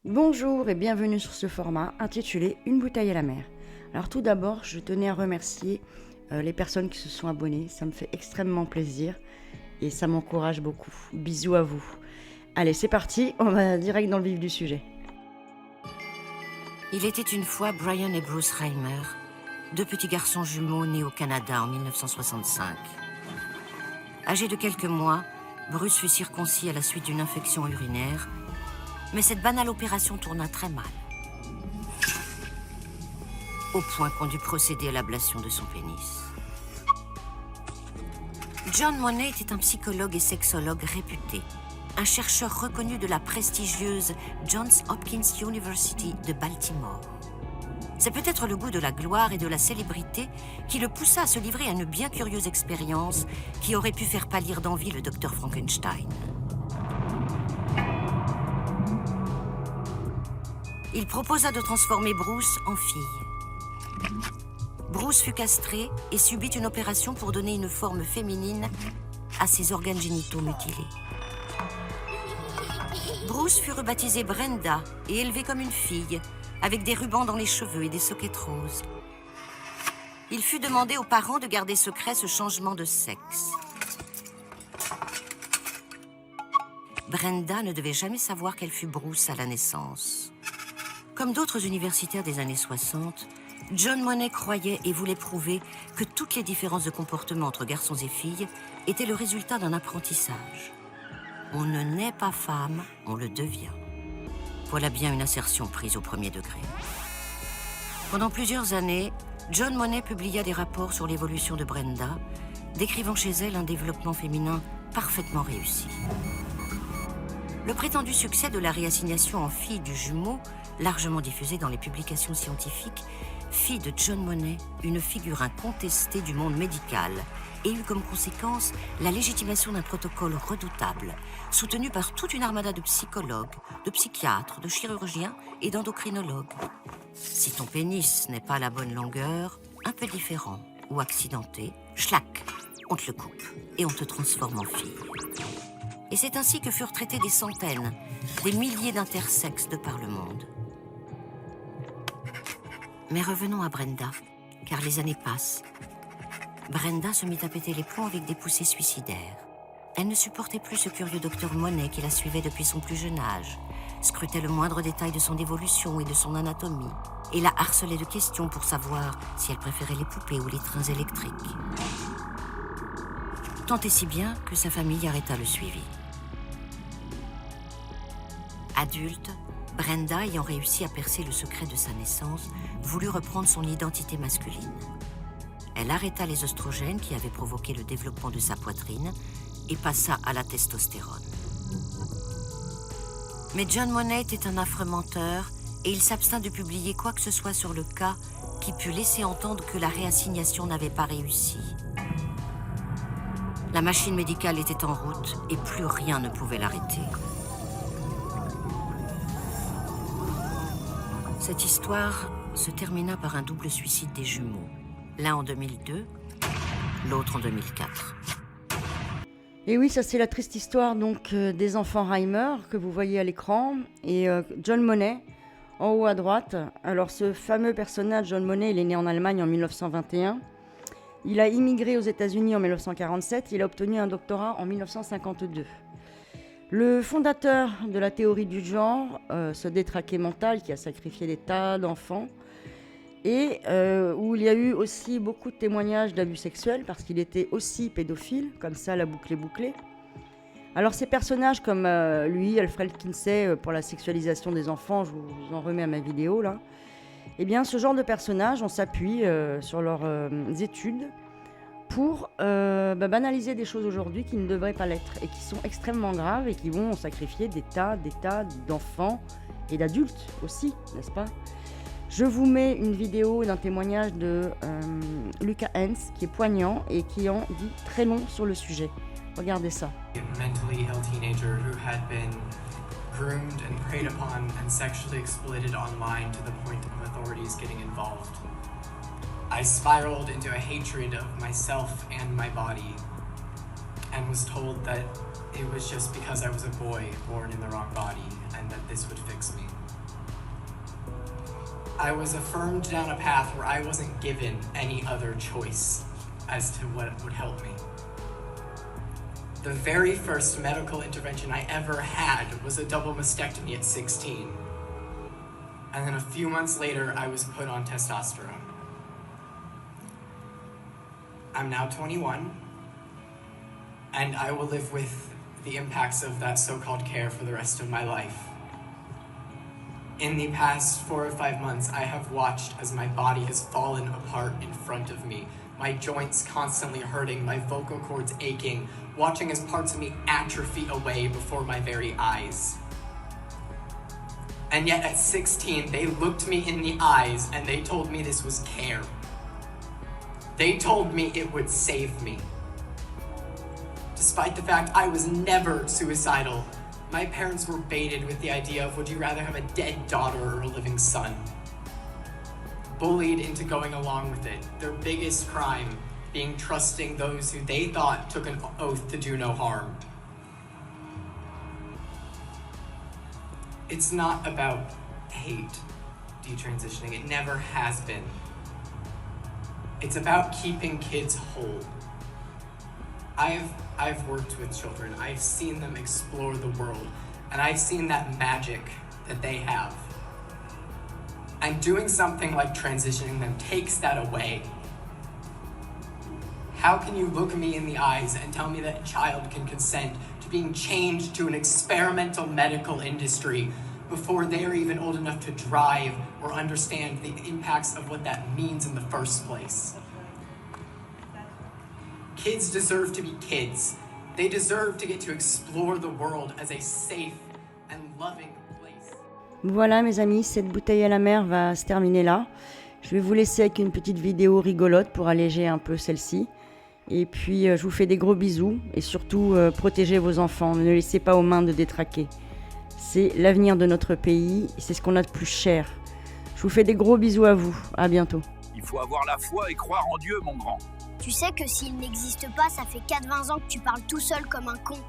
Bonjour et bienvenue sur ce format intitulé Une bouteille à la mer. Alors tout d'abord, je tenais à remercier les personnes qui se sont abonnées. Ça me fait extrêmement plaisir et ça m'encourage beaucoup. Bisous à vous. Allez, c'est parti, on va direct dans le vif du sujet. Il était une fois Brian et Bruce Reimer, deux petits garçons jumeaux nés au Canada en 1965. Âgé de quelques mois, Bruce fut circoncis à la suite d'une infection urinaire, mais cette banale opération tourna très mal, au point qu'on dut procéder à l'ablation de son pénis. John Money était un psychologue et sexologue réputé, un chercheur reconnu de la prestigieuse Johns Hopkins University de Baltimore. C'est peut-être le goût de la gloire et de la célébrité qui le poussa à se livrer à une bien curieuse expérience qui aurait pu faire pâlir d'envie le docteur Frankenstein. Il proposa de transformer Bruce en fille. Bruce fut castré et subit une opération pour donner une forme féminine à ses organes génitaux mutilés. Bruce fut rebaptisé Brenda et élevé comme une fille, avec des rubans dans les cheveux et des soquettes roses. Il fut demandé aux parents de garder secret ce changement de sexe. Brenda ne devait jamais savoir qu'elle fut Bruce à la naissance. Comme d'autres universitaires des années 60, John Money croyait et voulait prouver que toutes les différences de comportement entre garçons et filles étaient le résultat d'un apprentissage. On ne naît pas femme, on le devient. Voilà bien une assertion prise au premier degré. Pendant plusieurs années, John Money publia des rapports sur l'évolution de Brenda, décrivant chez elle un développement féminin parfaitement réussi. Le prétendu succès de la réassignation en fille du jumeau, largement diffusé dans les publications scientifiques, fit de John Money une figure incontestée du monde médical et eut comme conséquence la légitimation d'un protocole redoutable, soutenu par toute une armada de psychologues, de psychiatres, de chirurgiens et d'endocrinologues. Si ton pénis n'est pas à la bonne longueur, un peu différent ou accidenté, schlac, on te le coupe et on te transforme en fille. Et c'est ainsi que furent traités des centaines, des milliers d'intersexes de par le monde. Mais revenons à Brenda, car les années passent. Brenda se mit à péter les plombs avec des poussées suicidaires. Elle ne supportait plus ce curieux docteur Money qui la suivait depuis son plus jeune âge, scrutait le moindre détail de son évolution et de son anatomie, et la harcelait de questions pour savoir si elle préférait les poupées ou les trains électriques. Tant et si bien que sa famille arrêta le suivi. Adulte, Brenda, ayant réussi à percer le secret de sa naissance, voulut reprendre son identité masculine. Elle arrêta les oestrogènes qui avaient provoqué le développement de sa poitrine et passa à la testostérone. Mais John Money était un affreux menteur et il s'abstint de publier quoi que ce soit sur le cas qui pût laisser entendre que la réassignation n'avait pas réussi. La machine médicale était en route et plus rien ne pouvait l'arrêter. Cette histoire se termina par un double suicide des jumeaux. L'un en 2002, l'autre en 2004. Et oui, ça c'est la triste histoire donc des enfants Reimer que vous voyez à l'écran et John Money en haut à droite. Alors ce fameux personnage, John Money, il est né en Allemagne en 1921. Il a immigré aux États-Unis en 1947. Il a obtenu un doctorat en 1952. Le fondateur de la théorie du genre, ce détraqué mental qui a sacrifié des tas d'enfants, et où il y a eu aussi beaucoup de témoignages d'abus sexuels parce qu'il était aussi pédophile, comme ça la boucle est bouclée. Alors ces personnages comme lui, Alfred Kinsey, pour la sexualisation des enfants, je vous en remets à ma vidéo là, eh bien ce genre de personnages, on s'appuie sur leurs études pour banaliser des choses aujourd'hui qui ne devraient pas l'être et qui sont extrêmement graves et qui vont sacrifier des tas d'enfants et d'adultes aussi, n'est-ce pas ? Je vous mets une vidéo d'un témoignage de Lucas Hens qui est poignant et qui en dit très long sur le sujet. Regardez ça. Mentally ill teenager who had been groomed and preyed upon and sexually exploited online to the point of authorities getting involved. I spiraled into a hatred of myself and my body and was told that it was just because I was a boy born in the wrong body and that this would fix me. I was affirmed down a path where I wasn't given any other choice as to what would help me. The very first medical intervention I ever had was a double mastectomy at 16. And then a few months later, I was put on testosterone. I'm now 21, and I will live with the impacts of that so-called care for the rest of my life. In the past 4 or 5 months, I have watched as my body has fallen apart in front of me, my joints constantly hurting, my vocal cords aching, watching as parts of me atrophy away before my very eyes. And yet at 16, they looked me in the eyes and they told me this was care. They told me it would save me. Despite the fact I was never suicidal, my parents were baited with the idea of, would you rather have a dead daughter or a living son? Bullied into going along with it, their biggest crime being trusting those who they thought took an oath to do no harm. It's not about hate detransitioning, it never has been. It's about keeping kids whole. I've worked with children, I've seen them explore the world, and I've seen that magic that they have. And doing something like transitioning them takes that away. How can you look me in the eyes and tell me that a child can consent to being changed to an experimental medical industry before they're even old enough to drive or understand the impacts of what that means in the first place? Kids deserve to be kids. They deserve to get to explore the world as a safe and loving place. Voilà mes amis, cette bouteille à la mer va se terminer là. Je vais vous laisser avec une petite vidéo rigolote pour alléger un peu celle-ci. Et puis je vous fais des gros bisous et surtout protégez vos enfants, ne les laissez pas aux mains de détraqués. C'est l'avenir de notre pays, c'est ce qu'on a de plus cher. Je vous fais des gros bisous à vous, à bientôt. Il faut avoir la foi et croire en Dieu, mon grand. Tu sais que s'il n'existe pas, ça fait 4-20 ans que tu parles tout seul comme un con.